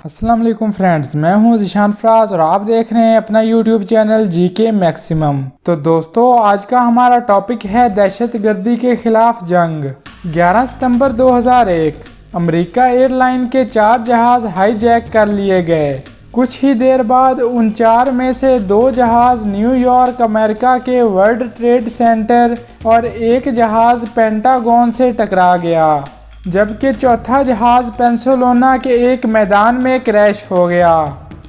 السلام علیکم فرینڈز، میں ہوں ذیشان فراز اور آپ دیکھ رہے ہیں اپنا یوٹیوب چینل جی کے میکسیمم۔ تو دوستو، آج کا ہمارا ٹاپک ہے دہشت گردی کے خلاف جنگ۔ 11 ستمبر 2001 امریکہ ایئر لائن کے 4 جہاز ہائی جیک کر لیے گئے۔ کچھ ہی دیر بعد ان 4 میں سے 2 جہاز نیو یارک امریکہ کے ورلڈ ٹریڈ سینٹر اور ایک جہاز پینٹاگون سے ٹکرا گیا، جبکہ چوتھا جہاز پینسلوانیا کے ایک میدان میں کریش ہو گیا۔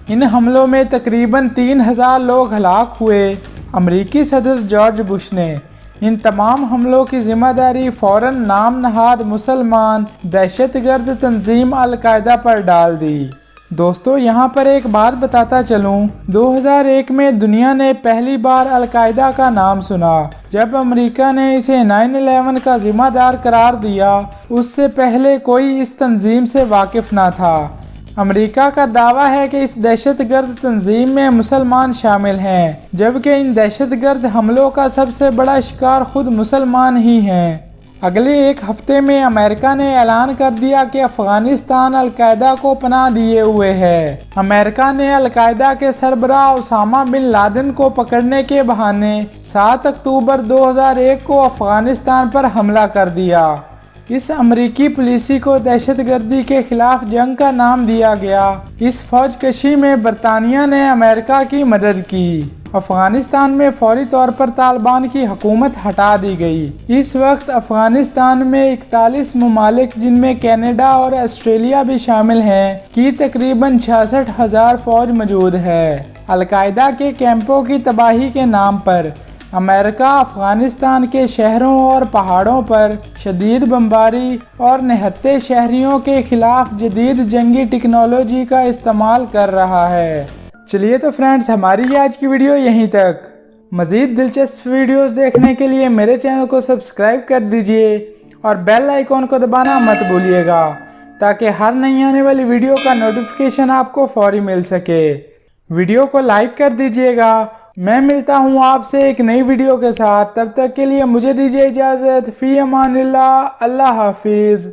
ان حملوں میں تقریباً 3000 لوگ ہلاک ہوئے۔ امریکی صدر جارج بش نے ان تمام حملوں کی ذمہ داری فوراً نام نہاد مسلمان دہشت گرد تنظیم القاعدہ پر ڈال دی۔ دوستو، یہاں پر ایک بات بتاتا چلوں، 2001 میں دنیا نے پہلی بار القاعدہ کا نام سنا جب امریکہ نے اسے 9/11 کا ذمہ دار قرار دیا۔ اس سے پہلے کوئی اس تنظیم سے واقف نہ تھا۔ امریکہ کا دعویٰ ہے کہ اس دہشت گرد تنظیم میں مسلمان شامل ہیں، جبکہ ان دہشت گرد حملوں کا سب سے بڑا شکار خود مسلمان ہی ہیں۔ اگلے ایک ہفتے میں امریکہ نے اعلان کر دیا کہ افغانستان القاعدہ کو پناہ دیے ہوئے ہے۔ امریکہ نے القاعدہ کے سربراہ اسامہ بن لادن کو پکڑنے کے بہانے 7 اکتوبر 2001 کو افغانستان پر حملہ کر دیا۔ اس امریکی پالیسی کو دہشت گردی کے خلاف جنگ کا نام دیا گیا۔ اس فوج کشی میں برطانیہ نے امریکہ کی مدد کی۔ افغانستان میں فوری طور پر طالبان کی حکومت ہٹا دی گئی۔ اس وقت افغانستان میں 41 ممالک، جن میں کینیڈا اور آسٹریلیا بھی شامل ہیں، کی تقریباً 66,000 فوج موجود ہے۔ القاعدہ کے کیمپوں کی تباہی کے نام پر امریکہ افغانستان کے شہروں اور پہاڑوں پر شدید بمباری اور نہتے شہریوں کے خلاف جدید جنگی ٹیکنالوجی کا استعمال کر رہا ہے۔ چلیے تو فرینڈز، ہماری آج کی ویڈیو یہیں تک۔ مزید دلچسپ ویڈیوز دیکھنے کے لیے میرے چینل کو سبسکرائب کر دیجئے اور بیل آئیکن کو دبانا مت بھولیے گا، تاکہ ہر نئی آنے والی ویڈیو کا نوٹیفیکیشن آپ کو فوری مل سکے۔ ویڈیو کو لائک کر دیجئے گا۔ میں ملتا ہوں آپ سے ایک نئی ویڈیو کے ساتھ، تب تک کے لیے مجھے دیجئے اجازت۔ فی امان اللہ، اللہ حافظ۔